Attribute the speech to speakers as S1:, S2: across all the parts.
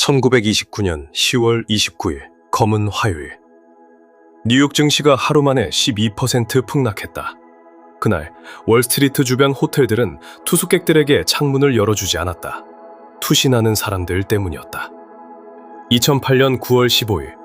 S1: 1929년 10월 29일 검은 화요일. 뉴욕 증시가 하루 만에 12% 폭락했다. 그날 월스트리트 주변 호텔들은 투숙객들에게 창문을 열어주지 않았다. 투신하는 사람들 때문이었다. 2008년 9월 15일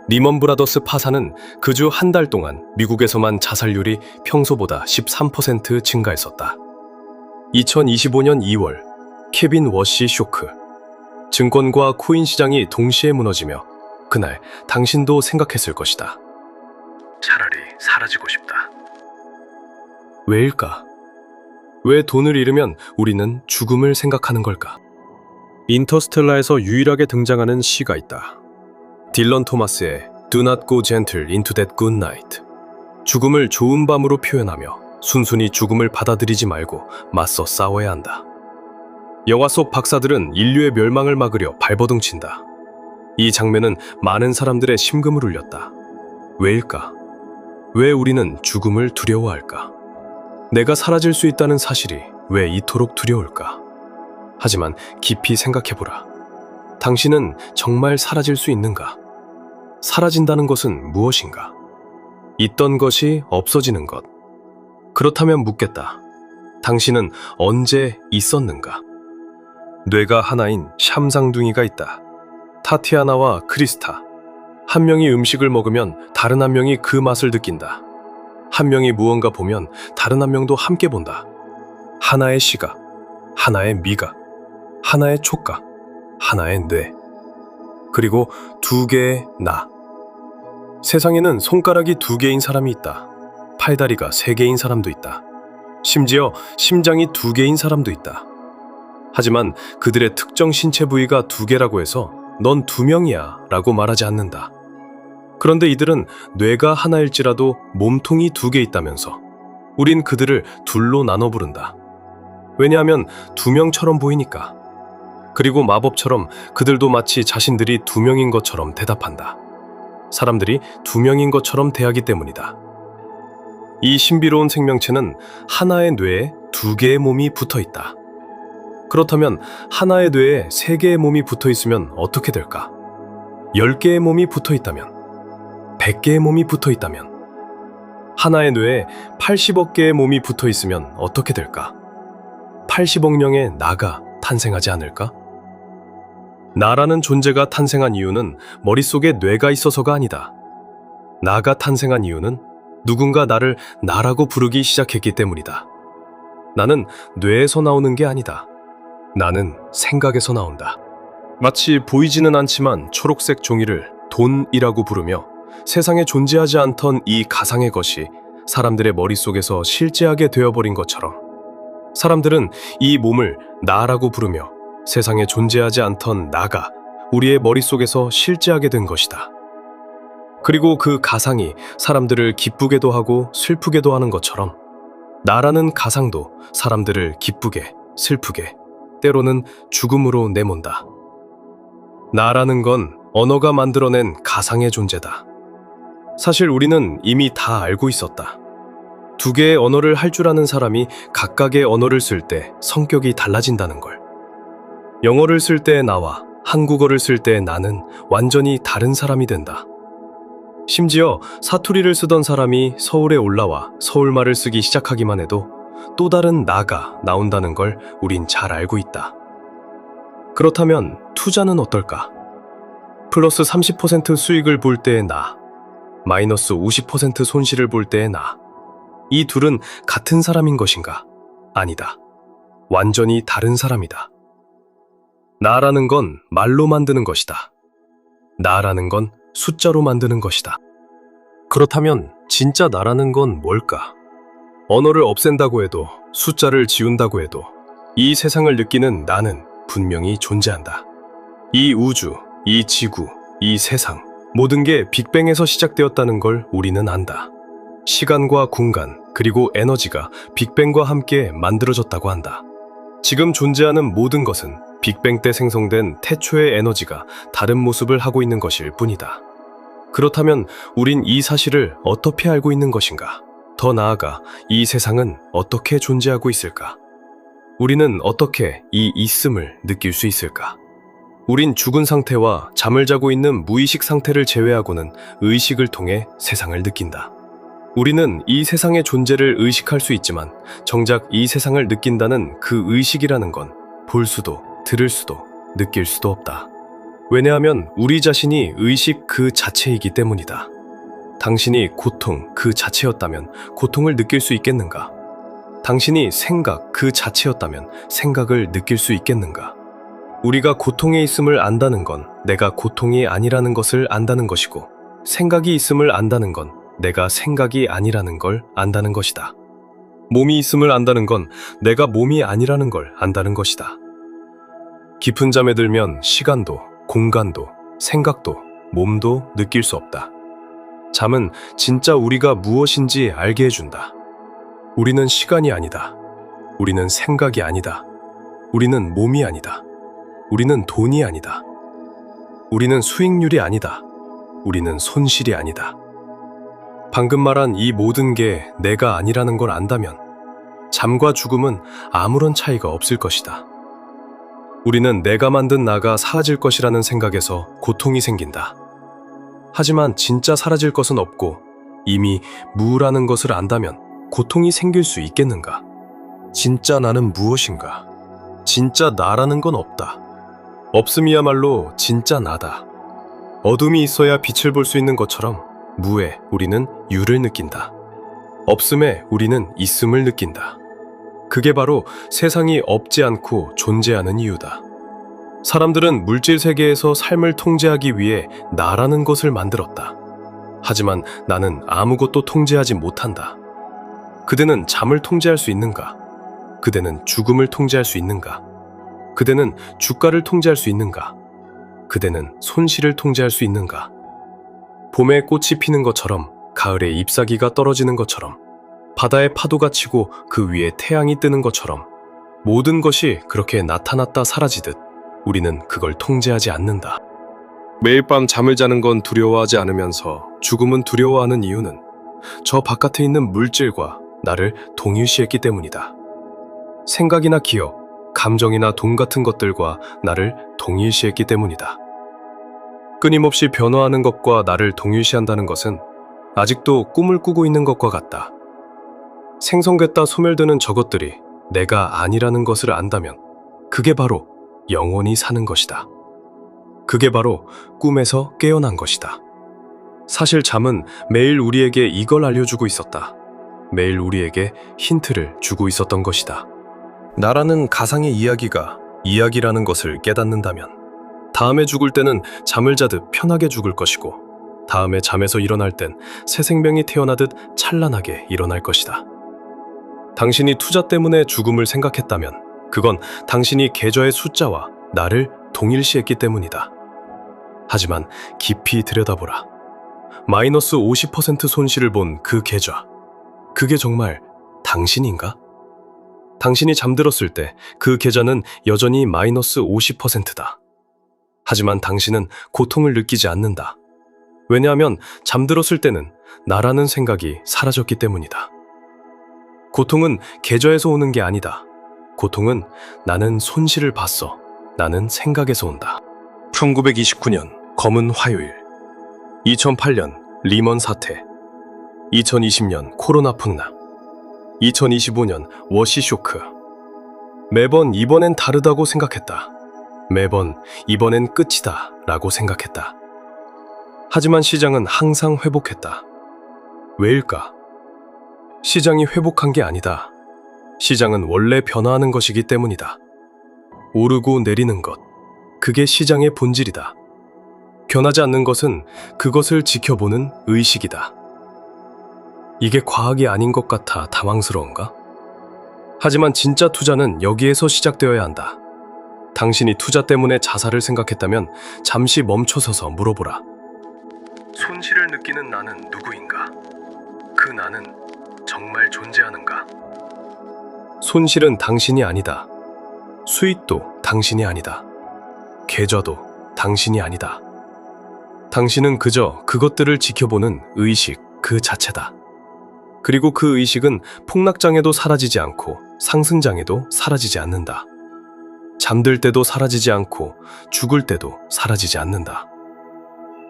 S1: 리먼 브라더스 파산은 그 주 한 달 동안 미국에서만 자살률이 평소보다 13% 증가했었다. 2025년 2월 케빈 워시 쇼크. 증권과 코인 시장이 동시에 무너지며 그날 당신도 생각했을 것이다. 차라리 사라지고 싶다. 왜일까? 왜 돈을 잃으면 우리는 죽음을 생각하는 걸까? 인터스텔라에서 유일하게 등장하는 시가 있다. 딜런 토마스의 Do not go gentle into that good night. 죽음을 좋은 밤으로 표현하며 순순히 죽음을 받아들이지 말고 맞서 싸워야 한다. 영화 속 박사들은 인류의 멸망을 막으려 발버둥친다. 이 장면은 많은 사람들의 심금을 울렸다. 왜일까? 왜 우리는 죽음을 두려워할까? 내가 사라질 수 있다는 사실이 왜 이토록 두려울까? 하지만 깊이 생각해보라. 당신은 정말 사라질 수 있는가? 사라진다는 것은 무엇인가? 있던 것이 없어지는 것. 그렇다면 묻겠다. 당신은 언제 있었는가? 뇌가 하나인 샴상둥이가 있다. 타티아나와 크리스타. 한 명이 음식을 먹으면 다른 한 명이 그 맛을 느낀다. 한 명이 무언가 보면 다른 한 명도 함께 본다. 하나의 시각, 하나의 미각, 하나의 촉각, 하나의 뇌. 그리고 두 개의 나. 세상에는 손가락이 두 개인 사람이 있다. 팔다리가 세 개인 사람도 있다. 심지어 심장이 두 개인 사람도 있다. 하지만 그들의 특정 신체 부위가 두 개라고 해서 넌 두 명이야 라고 말하지 않는다. 그런데 이들은 뇌가 하나일지라도 몸통이 두 개 있다면서 우린 그들을 둘로 나눠 부른다. 왜냐하면 두 명처럼 보이니까. 그리고 마법처럼 그들도 마치 자신들이 두 명인 것처럼 대답한다. 사람들이 두 명인 것처럼 대하기 때문이다. 이 신비로운 생명체는 하나의 뇌에 두 개의 몸이 붙어 있다. 그렇다면 하나의 뇌에 세 개의 몸이 붙어 있으면 어떻게 될까? 10개의 몸이 붙어 있다면? 100개의 몸이 붙어 있다면? 하나의 뇌에 80억 개의 몸이 붙어 있으면 어떻게 될까? 80억 명의 나가 탄생하지 않을까? 나라는 존재가 탄생한 이유는 머릿속에 뇌가 있어서가 아니다. 나가 탄생한 이유는 누군가 나를 나라고 부르기 시작했기 때문이다. 나는 뇌에서 나오는 게 아니다. 나는 생각에서 나온다. 마치 보이지는 않지만 초록색 종이를 돈이라고 부르며 세상에 존재하지 않던 이 가상의 것이 사람들의 머릿속에서 실제하게 되어버린 것처럼 사람들은 이 몸을 나라고 부르며 세상에 존재하지 않던 나가 우리의 머릿속에서 실제하게 된 것이다. 그리고 그 가상이 사람들을 기쁘게도 하고 슬프게도 하는 것처럼 나라는 가상도 사람들을 기쁘게, 슬프게, 때로는 죽음으로 내몬다. 나라는 건 언어가 만들어낸 가상의 존재다. 사실 우리는 이미 다 알고 있었다. 두 개의 언어를 할 줄 아는 사람이 각각의 언어를 쓸 때 성격이 달라진다는 걸. 영어를 쓸 때의 나와 한국어를 쓸 때의 나는 완전히 다른 사람이 된다. 심지어 사투리를 쓰던 사람이 서울에 올라와 서울말을 쓰기 시작하기만 해도 또 다른 나가 나온다는 걸 우린 잘 알고 있다. 그렇다면 투자는 어떨까? 플러스 30% 수익을 볼 때의 나, 마이너스 50% 손실을 볼 때의 나. 이 둘은 같은 사람인 것인가? 아니다. 완전히 다른 사람이다. 나라는 건 말로 만드는 것이다. 나라는 건 숫자로 만드는 것이다. 그렇다면 진짜 나라는 건 뭘까? 언어를 없앤다고 해도 숫자를 지운다고 해도 이 세상을 느끼는 나는 분명히 존재한다. 이 우주, 이 지구, 이 세상 모든 게 빅뱅에서 시작되었다는 걸 우리는 안다. 시간과 공간 그리고 에너지가 빅뱅과 함께 만들어졌다고 한다. 지금 존재하는 모든 것은 빅뱅 때 생성된 태초의 에너지가 다른 모습을 하고 있는 것일 뿐이다. 그렇다면 우린 이 사실을 어떻게 알고 있는 것인가? 더 나아가 이 세상은 어떻게 존재하고 있을까? 우리는 어떻게 이 있음을 느낄 수 있을까? 우린 죽은 상태와 잠을 자고 있는 무의식 상태를 제외하고는 의식을 통해 세상을 느낀다. 우리는 이 세상의 존재를 의식할 수 있지만 정작 이 세상을 느낀다는 그 의식이라는 건 볼 수도 들을 수도 느낄 수도 없다. 왜냐하면 우리 자신이 의식 그 자체이기 때문이다. 당신이 고통 그 자체였다면 고통을 느낄 수 있겠는가? 당신이 생각 그 자체였다면 생각을 느낄 수 있겠는가? 우리가 고통에 있음을 안다는 건 내가 고통이 아니라는 것을 안다는 것이고, 생각이 있음을 안다는 건 내가 생각이 아니라는 걸 안다는 것이다. 몸이 있음을 안다는 건 내가 몸이 아니라는 걸 안다는 것이다. 깊은 잠에 들면 시간도, 공간도, 생각도, 몸도 느낄 수 없다. 잠은 진짜 우리가 무엇인지 알게 해준다. 우리는 시간이 아니다. 우리는 생각이 아니다. 우리는 몸이 아니다. 우리는 돈이 아니다. 우리는 수익률이 아니다. 우리는 손실이 아니다. 방금 말한 이 모든 게 내가 아니라는 걸 안다면 잠과 죽음은 아무런 차이가 없을 것이다. 우리는 내가 만든 나가 사라질 것이라는 생각에서 고통이 생긴다. 하지만 진짜 사라질 것은 없고 이미 무라는 것을 안다면 고통이 생길 수 있겠는가? 진짜 나는 무엇인가? 진짜 나라는 건 없다. 없음이야말로 진짜 나다. 어둠이 있어야 빛을 볼 수 있는 것처럼 무에 우리는 유를 느낀다. 없음에 우리는 있음을 느낀다. 그게 바로 세상이 없지 않고 존재하는 이유다. 사람들은 물질 세계에서 삶을 통제하기 위해 나라는 것을 만들었다. 하지만 나는 아무것도 통제하지 못한다. 그대는 잠을 통제할 수 있는가? 그대는 죽음을 통제할 수 있는가? 그대는 주가를 통제할 수 있는가? 그대는 손실을 통제할 수 있는가? 봄에 꽃이 피는 것처럼, 가을에 잎사귀가 떨어지는 것처럼, 바다에 파도가 치고 그 위에 태양이 뜨는 것처럼 모든 것이 그렇게 나타났다 사라지듯 우리는 그걸 통제하지 않는다. 매일 밤 잠을 자는 건 두려워하지 않으면서 죽음은 두려워하는 이유는 저 바깥에 있는 물질과 나를 동일시했기 때문이다. 생각이나 기억, 감정이나 돈 같은 것들과 나를 동일시했기 때문이다. 끊임없이 변화하는 것과 나를 동일시한다는 것은 아직도 꿈을 꾸고 있는 것과 같다. 생성됐다 소멸되는 저것들이 내가 아니라는 것을 안다면 그게 바로 영원히 사는 것이다. 그게 바로 꿈에서 깨어난 것이다. 사실 잠은 매일 우리에게 이걸 알려주고 있었다. 매일 우리에게 힌트를 주고 있었던 것이다. 나라는 가상의 이야기가 이야기라는 것을 깨닫는다면 다음에 죽을 때는 잠을 자듯 편하게 죽을 것이고 다음에 잠에서 일어날 땐 새 생명이 태어나듯 찬란하게 일어날 것이다. 당신이 투자 때문에 죽음을 생각했다면 그건 당신이 계좌의 숫자와 나를 동일시했기 때문이다. 하지만 깊이 들여다보라. 마이너스 50% 손실을 본 그 계좌. 그게 정말 당신인가? 당신이 잠들었을 때 그 계좌는 여전히 마이너스 50%다. 하지만 당신은 고통을 느끼지 않는다. 왜냐하면 잠들었을 때는 나라는 생각이 사라졌기 때문이다. 고통은 계좌에서 오는 게 아니다. 고통은 나는 손실을 봤어. 나는 생각에서 온다. 1929년 검은 화요일, 2008년 리먼 사태, 2020년 코로나 풍랑, 2025년 워시 쇼크. 매번 이번엔 다르다고 생각했다. 매번 이번엔 끝이다 라고 생각했다. 하지만 시장은 항상 회복했다. 왜일까? 시장이 회복한 게 아니다. 시장은 원래 변화하는 것이기 때문이다. 오르고 내리는 것, 그게 시장의 본질이다. 변하지 않는 것은 그것을 지켜보는 의식이다. 이게 과학이 아닌 것 같아 당황스러운가? 하지만 진짜 투자는 여기에서 시작되어야 한다. 당신이 투자 때문에 자살을 생각했다면 잠시 멈춰서서 물어보라. 손실을 느끼는 나는 누구인가? 그 나는 정말 존재하는가? 손실은 당신이 아니다. 수익도 당신이 아니다. 계좌도 당신이 아니다. 당신은 그저 그것들을 지켜보는 의식 그 자체다. 그리고 그 의식은 폭락장에도 사라지지 않고 상승장에도 사라지지 않는다. 잠들 때도 사라지지 않고 죽을 때도 사라지지 않는다.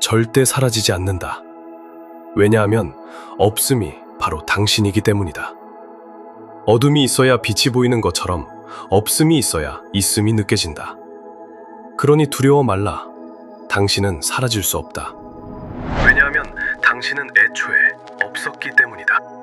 S1: 절대 사라지지 않는다. 왜냐하면 없음이 바로 당신이기 때문이다. 어둠이 있어야 빛이 보이는 것처럼 없음이 있어야 있음이 느껴진다. 그러니 두려워 말라. 당신은 사라질 수 없다. 왜냐하면 당신은 애초에 없었기 때문이다.